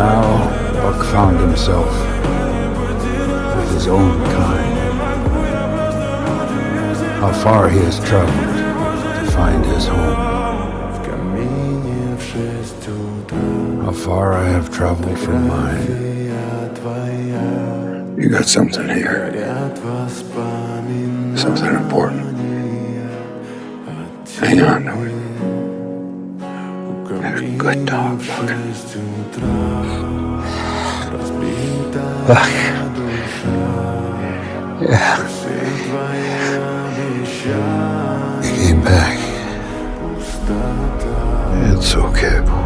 Now, Buck found himself with his own kind. How far he has traveled to find his home. How far I have traveled from mine. You got something here. Something important. Hang on to it. You're a good dog, Buck. Buck. Yeah. He came back. It's okay, boy.